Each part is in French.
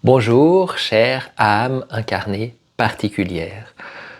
Bonjour, chère âme incarnée particulière.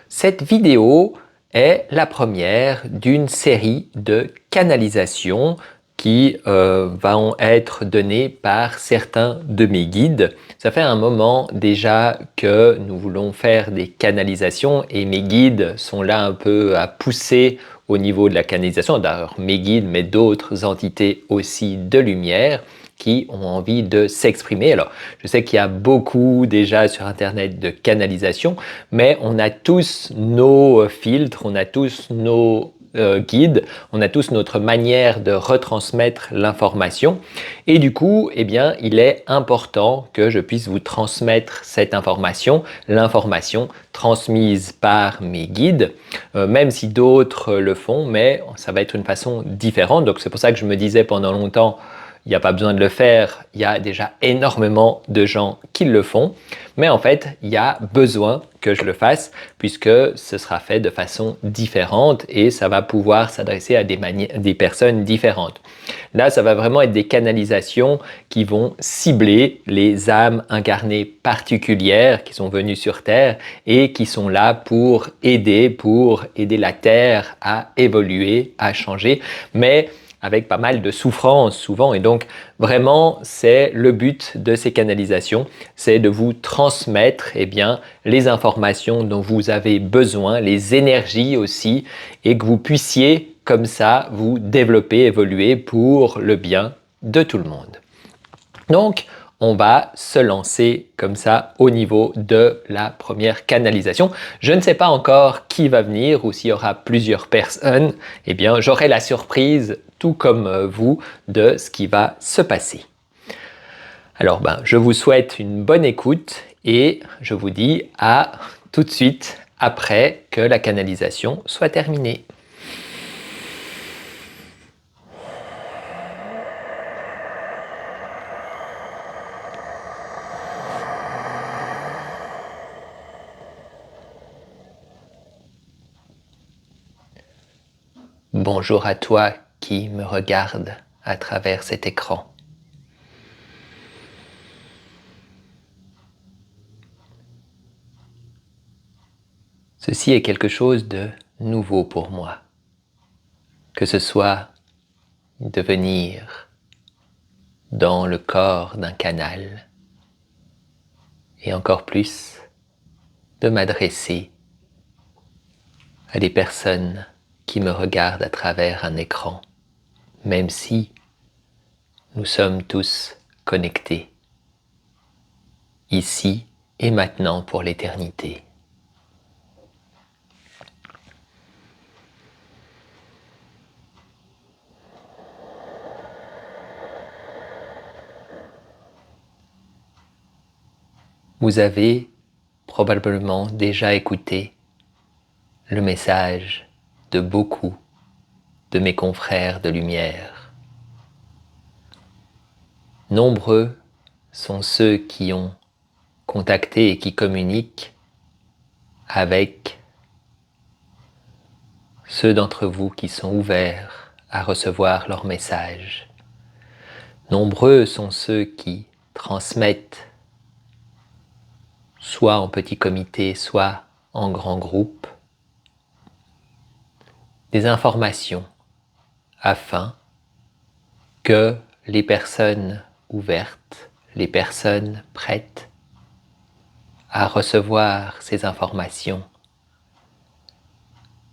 Cette vidéo est la première d'une série de canalisations qui vont être données par certains de mes guides. Ça fait un moment déjà que nous voulons faire des canalisations et mes guides sont là un peu à pousser au niveau de la canalisation. D'ailleurs, mes guides, mais d'autres entités aussi de lumière qui ont envie de s'exprimer. Alors, je sais qu'il y a beaucoup déjà sur Internet de canalisation, mais on a tous nos filtres, on a tous nos guides, on a tous notre manière de retransmettre l'information. Et du coup, eh bien, il est important que je puisse vous transmettre cette information, l'information transmise par mes guides, même si d'autres le font, mais ça va être une façon différente. Donc, c'est pour ça que je me disais pendant longtemps, il n'y a pas besoin de le faire, il y a déjà énormément de gens qui le font, mais en fait, il y a besoin que je le fasse puisque ce sera fait de façon différente et ça va pouvoir s'adresser à des personnes différentes. Là, ça va vraiment être des canalisations qui vont cibler les âmes incarnées particulières qui sont venues sur Terre et qui sont là pour aider la Terre à évoluer, à changer, mais avec pas mal de souffrance souvent. Et donc, vraiment, c'est le but de ces canalisations, c'est de vous transmettre les informations dont vous avez besoin, les énergies aussi, et que vous puissiez comme ça vous développer, évoluer pour le bien de tout le monde. Donc, on va se lancer comme ça au niveau de la première canalisation. Je ne sais pas encore qui va venir ou s'il y aura plusieurs personnes. Eh bien, j'aurai la surprise, tout comme vous, de ce qui va se passer. Alors, je vous souhaite une bonne écoute et je vous dis à tout de suite après que la canalisation soit terminée. Bonjour à toi qui me regarde à travers cet écran. Ceci est quelque chose de nouveau pour moi. Que ce soit de venir dans le corps d'un canal et encore plus de m'adresser à des personnes qui me regardent à travers un écran, même si nous sommes tous connectés, ici et maintenant pour l'éternité. Vous avez probablement déjà écouté le message de beaucoup de mes confrères de lumière. Nombreux sont ceux qui ont contacté et qui communiquent avec ceux d'entre vous qui sont ouverts à recevoir leur message. Nombreux sont ceux qui transmettent, soit en petit comité, soit en grand groupe, des informations afin que les personnes ouvertes, les personnes prêtes à recevoir ces informations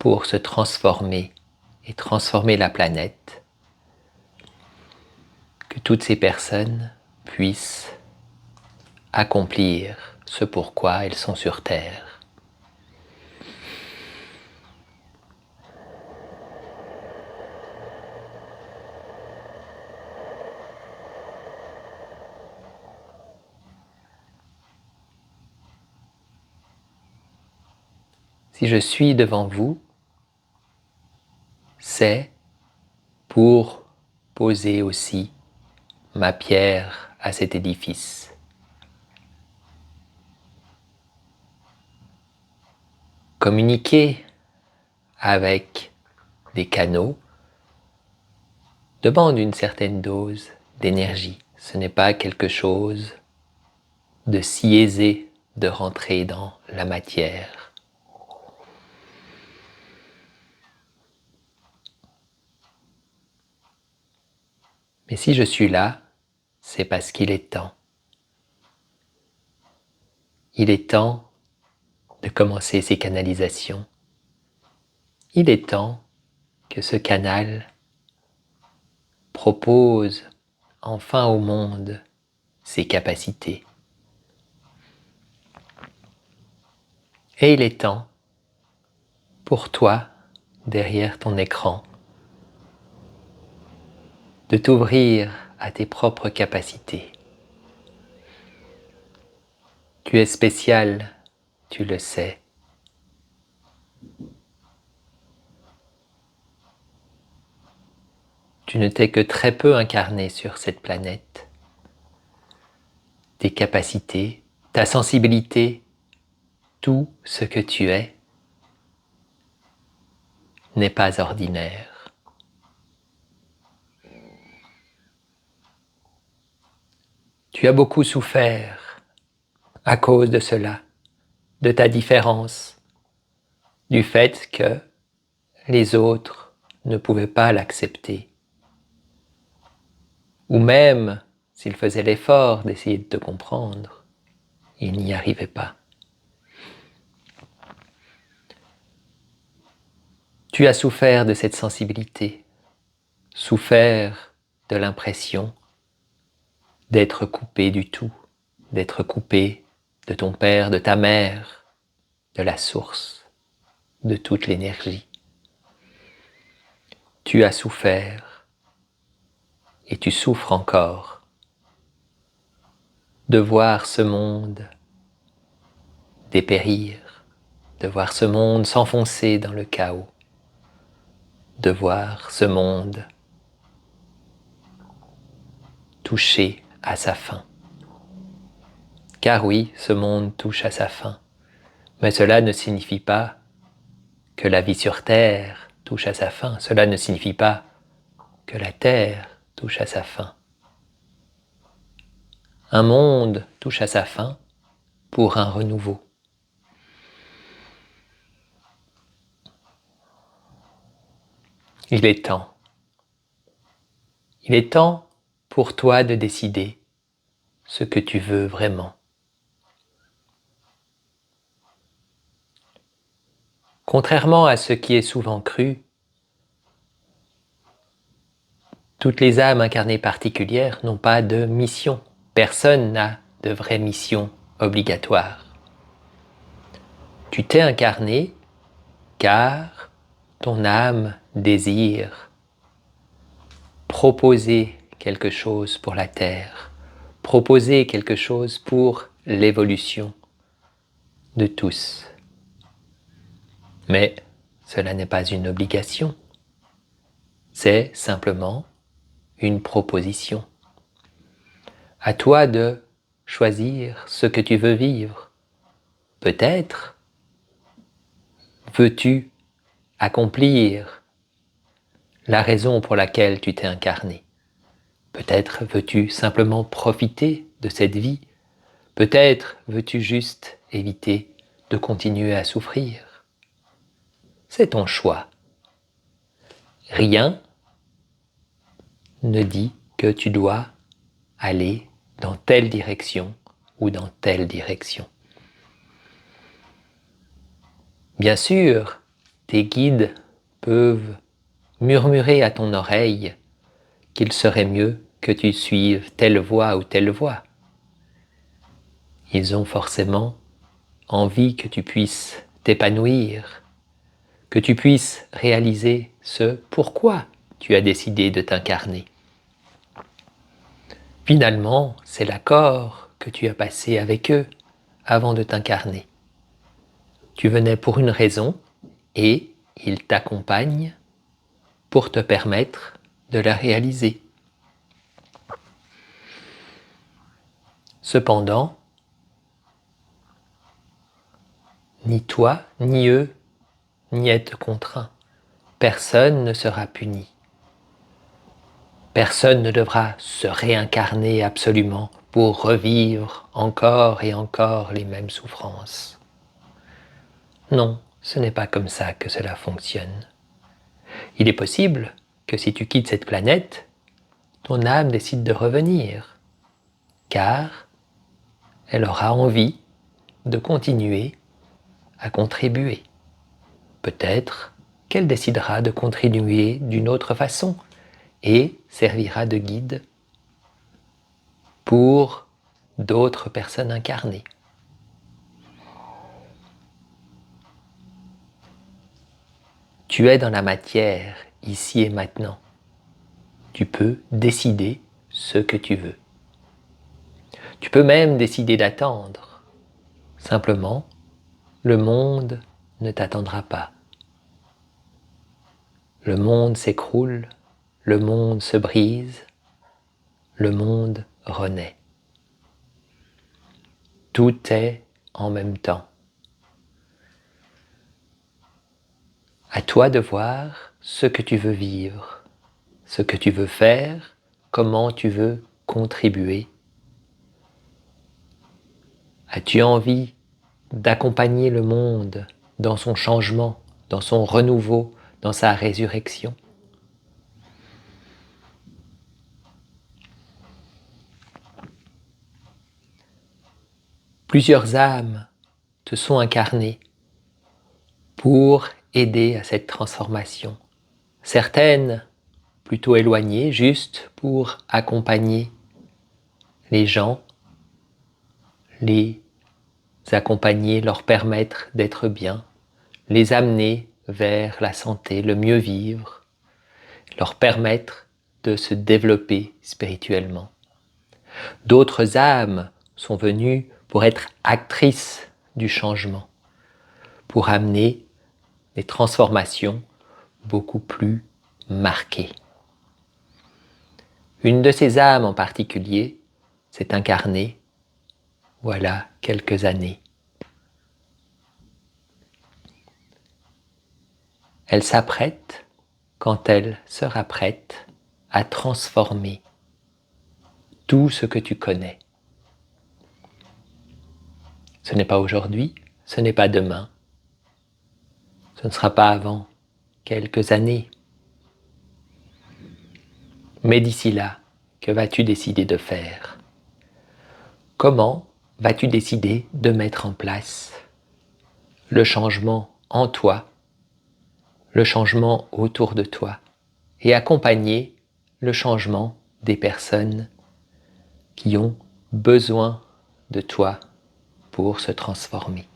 pour se transformer et transformer la planète, que toutes ces personnes puissent accomplir ce pourquoi elles sont sur Terre. Si je suis devant vous, c'est pour poser aussi ma pierre à cet édifice. Communiquer avec des canaux demande une certaine dose d'énergie. Ce n'est pas quelque chose de si aisé de rentrer dans la matière. Mais si je suis là, c'est parce qu'il est temps. Il est temps de commencer ces canalisations. Il est temps que ce canal propose enfin au monde ses capacités. Et il est temps pour toi, derrière ton écran, de t'ouvrir à tes propres capacités. Tu es spécial, tu le sais. Tu ne t'es que très peu incarné sur cette planète. Tes capacités, ta sensibilité, tout ce que tu es n'est pas ordinaire. Tu as beaucoup souffert à cause de cela, de ta différence, du fait que les autres ne pouvaient pas l'accepter. Ou même, s'ils faisaient l'effort d'essayer de te comprendre, ils n'y arrivaient pas. Tu as souffert de cette sensibilité, souffert de l'impression d'être coupé du tout, d'être coupé de ton père, de ta mère, de la source, de toute l'énergie. Tu as souffert, et tu souffres encore, de voir ce monde dépérir, de voir ce monde s'enfoncer dans le chaos, de voir ce monde toucher à sa fin. Car oui, ce monde touche à sa fin, mais cela ne signifie pas que la vie sur Terre touche à sa fin, cela ne signifie pas que la Terre touche à sa fin. Un monde touche à sa fin pour un renouveau. Il est temps. Il est temps pour toi de décider ce que tu veux vraiment. Contrairement à ce qui est souvent cru, toutes les âmes incarnées particulières n'ont pas de mission. Personne n'a de vraie mission obligatoire. Tu t'es incarné car ton âme désire proposer quelque chose pour la Terre, proposer quelque chose pour l'évolution de tous. Mais cela n'est pas une obligation, c'est simplement une proposition. À toi de choisir ce que tu veux vivre. Peut-être veux-tu accomplir la raison pour laquelle tu t'es incarné. Peut-être veux-tu simplement profiter de cette vie. Peut-être veux-tu juste éviter de continuer à souffrir. C'est ton choix. Rien ne dit que tu dois aller dans telle direction ou dans telle direction. Bien sûr, tes guides peuvent murmurer à ton oreille qu'il serait mieux que tu suives telle voie ou telle voie. Ils ont forcément envie que tu puisses t'épanouir, que tu puisses réaliser ce pourquoi tu as décidé de t'incarner. Finalement, c'est l'accord que tu as passé avec eux avant de t'incarner. Tu venais pour une raison et ils t'accompagnent pour te permettre de la réaliser. Cependant, ni toi, ni eux, n'y êtes contraints. Personne ne sera puni. Personne ne devra se réincarner absolument pour revivre encore et encore les mêmes souffrances. Non, ce n'est pas comme ça que cela fonctionne. Il est possible que si tu quittes cette planète, ton âme décide de revenir, car elle aura envie de continuer à contribuer. Peut-être qu'elle décidera de contribuer d'une autre façon et servira de guide pour d'autres personnes incarnées. Tu es dans la matière, ici et maintenant. Tu peux décider ce que tu veux. Tu peux même décider d'attendre. Simplement, le monde ne t'attendra pas. Le monde s'écroule, le monde se brise, le monde renaît. Tout est en même temps. À toi de voir ce que tu veux vivre, ce que tu veux faire, comment tu veux contribuer. As-tu envie d'accompagner le monde dans son changement, dans son renouveau, dans sa résurrection? Plusieurs âmes te sont incarnées pour aider à cette transformation. Certaines plutôt éloignées, juste pour accompagner les gens, les accompagner, leur permettre d'être bien, les amener vers la santé, le mieux vivre, leur permettre de se développer spirituellement. D'autres âmes sont venues pour être actrices du changement, pour amener des transformations beaucoup plus marquées. Une de ces âmes en particulier s'est incarnée voilà quelques années. Elle s'apprête, quand elle sera prête, à transformer tout ce que tu connais. Ce n'est pas aujourd'hui, ce n'est pas demain, ce ne sera pas avant quelques années. Mais d'ici là, que vas-tu décider de faire? Comment vas-tu décider de mettre en place le changement en toi, le changement autour de toi, et accompagner le changement des personnes qui ont besoin de toi pour se transformer?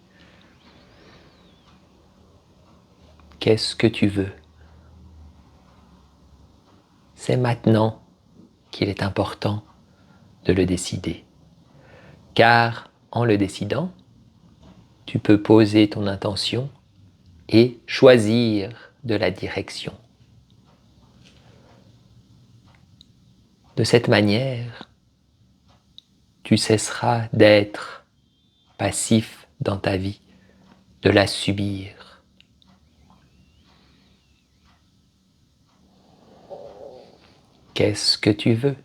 Qu'est-ce que tu veux? C'est maintenant qu'il est important de le décider. Car en le décidant, tu peux poser ton intention et choisir de la direction. De cette manière, tu cesseras d'être passif dans ta vie, de la subir. Qu'est-ce que tu veux?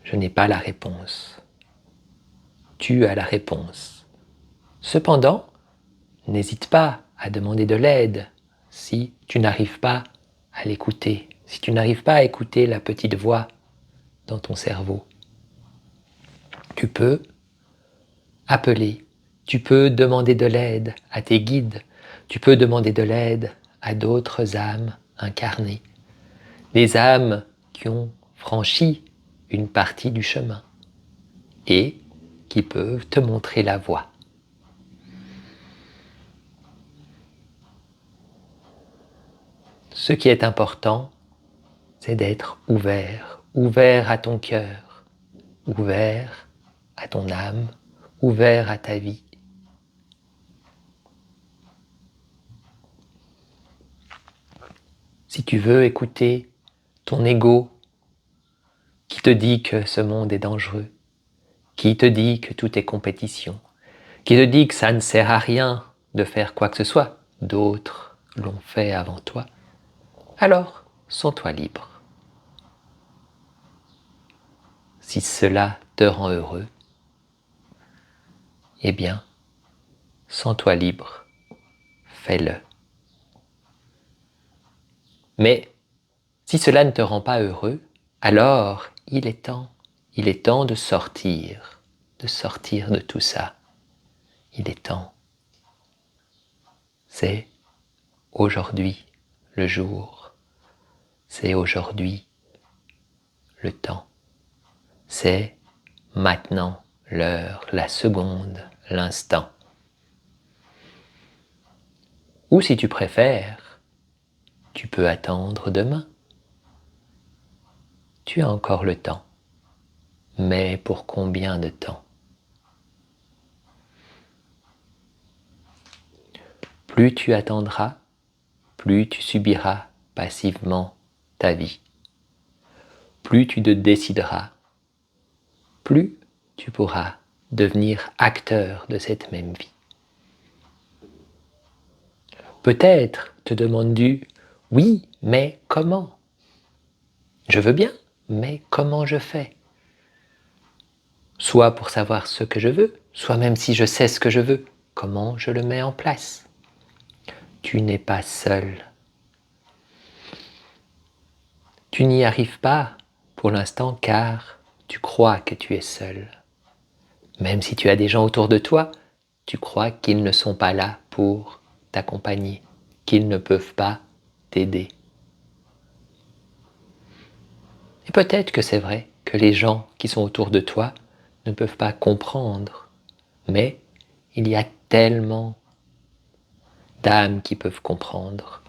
Je n'ai pas la réponse. Tu as la réponse. Cependant, n'hésite pas à demander de l'aide si tu n'arrives pas à l'écouter, si tu n'arrives pas à écouter la petite voix dans ton cerveau. Tu peux appeler, tu peux demander de l'aide à tes guides, tu peux demander de l'aide à d'autres âmes incarnées, des âmes qui ont franchi une partie du chemin et qui peuvent te montrer la voie. Ce qui est important, c'est d'être ouvert, ouvert à ton cœur, ouvert à ton âme, ouvert à ta vie. Si tu veux écouter ton ego qui te dit que ce monde est dangereux, qui te dit que tout est compétition, qui te dit que ça ne sert à rien de faire quoi que ce soit, d'autres l'ont fait avant toi, alors sens-toi libre. si cela te rend heureux, eh bien, sens-toi libre, fais-le. Mais si cela ne te rend pas heureux, alors il est temps de sortir de tout ça. Il est temps. C'est aujourd'hui le jour, c'est aujourd'hui le temps, c'est maintenant l'heure, la seconde, l'instant. Ou si tu préfères, tu peux attendre demain. Tu as encore le temps. Mais pour combien de temps? Plus tu attendras, plus tu subiras passivement ta vie. Plus tu te décideras, plus tu pourras devenir acteur de cette même vie. Peut-être te demandes-tu, oui, mais comment? Je veux bien, mais comment je fais? Soit pour savoir ce que je veux, soit même si je sais ce que je veux, comment je le mets en place? Tu n'es pas seul. Tu n'y arrives pas pour l'instant car tu crois que tu es seul. Même si tu as des gens autour de toi, tu crois qu'ils ne sont pas là pour t'accompagner, qu'ils ne peuvent pas t'aider. Et peut-être que c'est vrai que les gens qui sont autour de toi ne peuvent pas comprendre, mais il y a tellement d'âmes qui peuvent comprendre.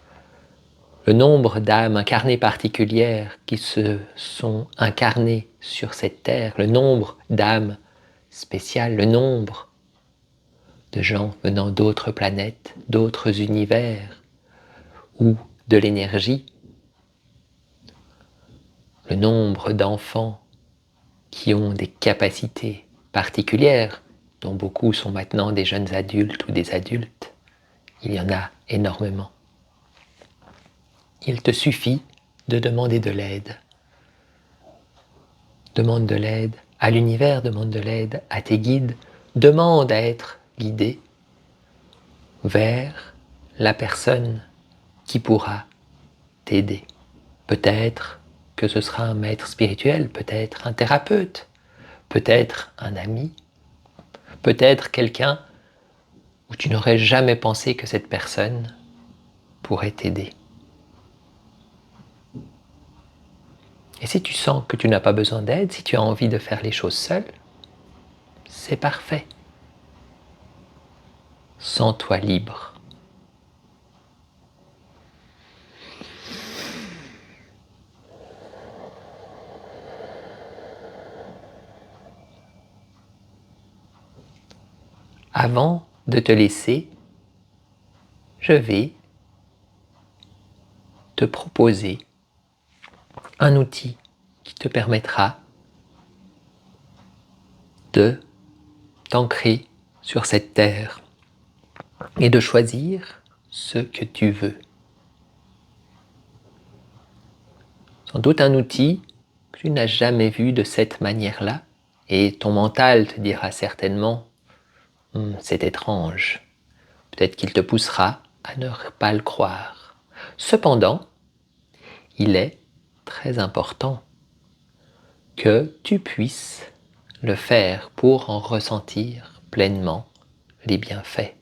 Le nombre d'âmes incarnées particulières qui se sont incarnées sur cette terre, le nombre d'âmes spéciales, le nombre de gens venant d'autres planètes, d'autres univers, ou de l'énergie, le nombre d'enfants qui ont des capacités particulières, dont beaucoup sont maintenant des jeunes adultes ou des adultes, il y en a énormément. Il te suffit de demander de l'aide. Demande de l'aide à l'univers, demande de l'aide à tes guides, demande à être guidé vers la personne qui pourra t'aider. Peut-être que ce sera un maître spirituel, peut-être un thérapeute, peut-être un ami, peut-être quelqu'un où tu n'aurais jamais pensé que cette personne pourrait t'aider. Et si tu sens que tu n'as pas besoin d'aide, si tu as envie de faire les choses seul, c'est parfait. Sens-toi libre. Avant de te laisser, je vais te proposer un outil qui te permettra de t'ancrer sur cette terre et de choisir ce que tu veux. Sans doute un outil que tu n'as jamais vu de cette manière-là, et ton mental te dira certainement c'est étrange. Peut-être qu'il te poussera à ne pas le croire. Cependant, il est très important que tu puisses le faire pour en ressentir pleinement les bienfaits.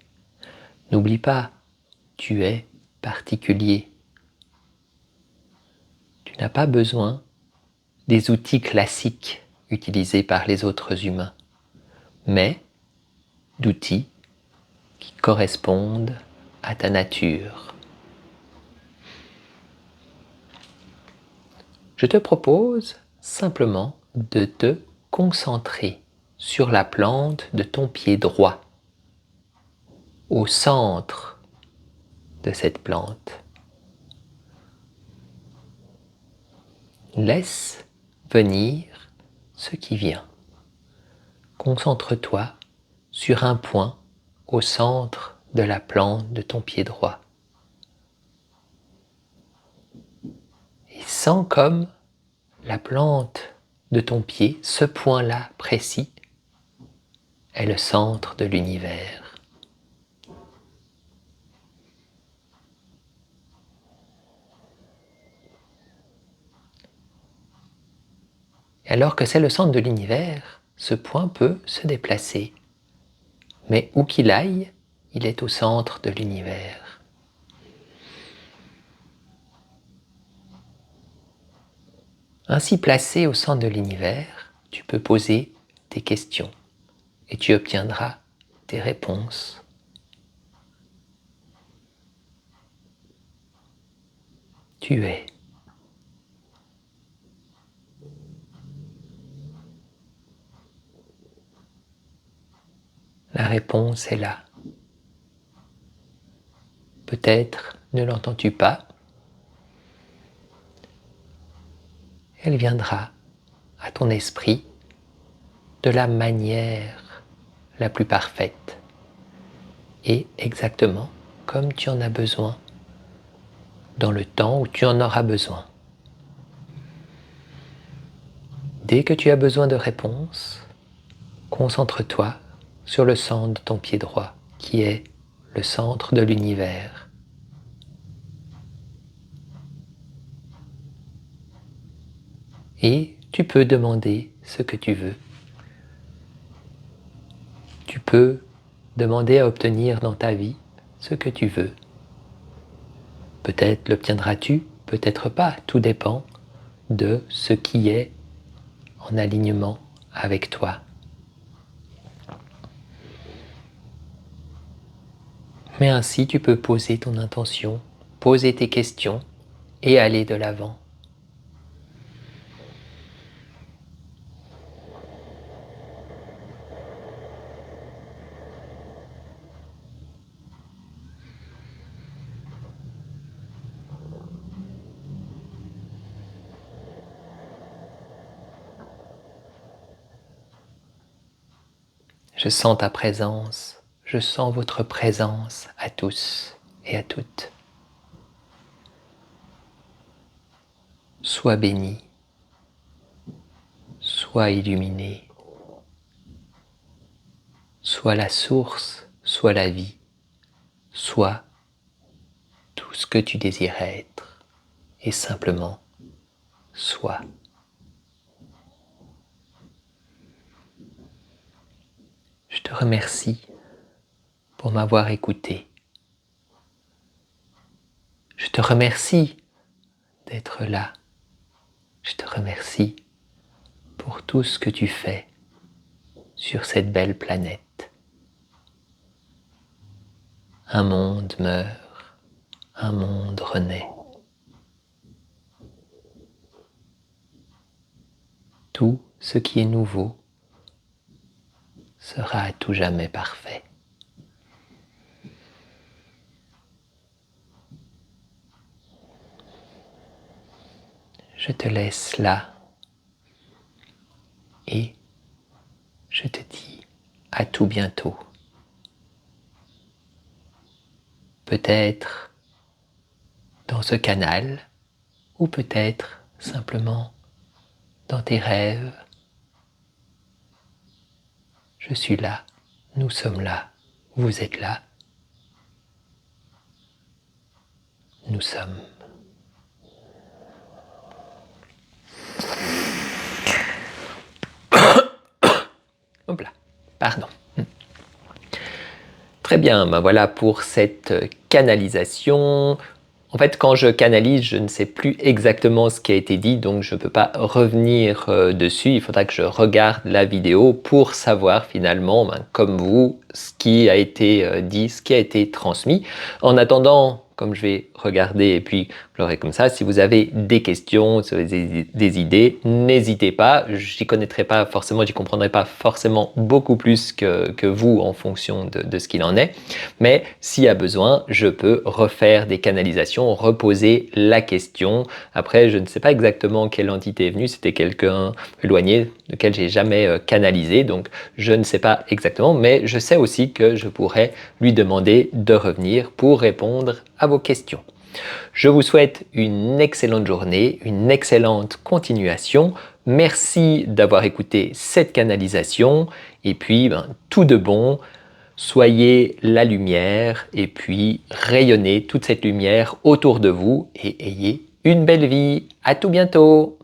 N'oublie pas, tu es particulier. Tu n'as pas besoin des outils classiques utilisés par les autres humains, mais d'outils qui correspondent à ta nature. Je te propose simplement de te concentrer sur la plante de ton pied droit, au centre de cette plante. Laisse venir ce qui vient. Concentre-toi sur un point au centre de la plante de ton pied droit. Et sens comme la plante de ton pied, ce point-là précis, est le centre de l'univers. Et alors que c'est le centre de l'univers, ce point peut se déplacer. Mais où qu'il aille, il est au centre de l'univers. Ainsi placé au centre de l'univers, tu peux poser tes questions et tu obtiendras des réponses. Tu es. La réponse est là. Peut-être ne l'entends-tu pas. Elle viendra à ton esprit de la manière la plus parfaite et exactement comme tu en as besoin, dans le temps où tu en auras besoin. Dès que tu as besoin de réponses, concentre-toi sur le centre de ton pied droit, qui est le centre de l'univers. Et tu peux demander ce que tu veux. Tu peux demander à obtenir dans ta vie ce que tu veux. Peut-être l'obtiendras-tu, peut-être pas, tout dépend de ce qui est en alignement avec toi. Mais ainsi tu peux poser ton intention, poser tes questions et aller de l'avant. Je sens ta présence, je sens votre présence à tous et à toutes. Sois béni, sois illuminé, sois la source, sois la vie, sois tout ce que tu désires être et simplement sois. Je te remercie pour m'avoir écouté. Je te remercie d'être là. Je te remercie pour tout ce que tu fais sur cette belle planète. Un monde meurt, un monde renaît. Tout ce qui est nouveau sera à tout jamais parfait. Je te laisse là et je te dis à tout bientôt. Peut-être dans ce canal ou peut-être simplement dans tes rêves. Je suis là, nous sommes là, vous êtes là. Nous sommes. Hop là, pardon. Très bien, ben voilà pour cette canalisation. En fait, quand je canalise, je ne sais plus exactement ce qui a été dit, donc je ne peux pas revenir dessus. Il faudra que je regarde la vidéo pour savoir finalement, ben, comme vous, ce qui a été dit, ce qui a été transmis. En attendant, comme je vais regarder et puis je l'aurai comme ça, si vous avez des questions, si vous avez des idées, n'hésitez pas. J'y connaîtrai pas forcément, j'y comprendrai pas forcément beaucoup plus que vous en fonction de ce qu'il en est. Mais s'il y a besoin, je peux refaire des canalisations, reposer la question. Après, je ne sais pas exactement quelle entité est venue, c'était quelqu'un éloigné lequel j'ai jamais canalisé, donc je ne sais pas exactement, mais je sais aussi que je pourrais lui demander de revenir pour répondre à vos questions. Je vous souhaite une excellente journée, une excellente continuation. merci d'avoir écouté cette canalisation et puis tout de bon, soyez la lumière et puis rayonnez toute cette lumière autour de vous et ayez une belle vie. À tout bientôt!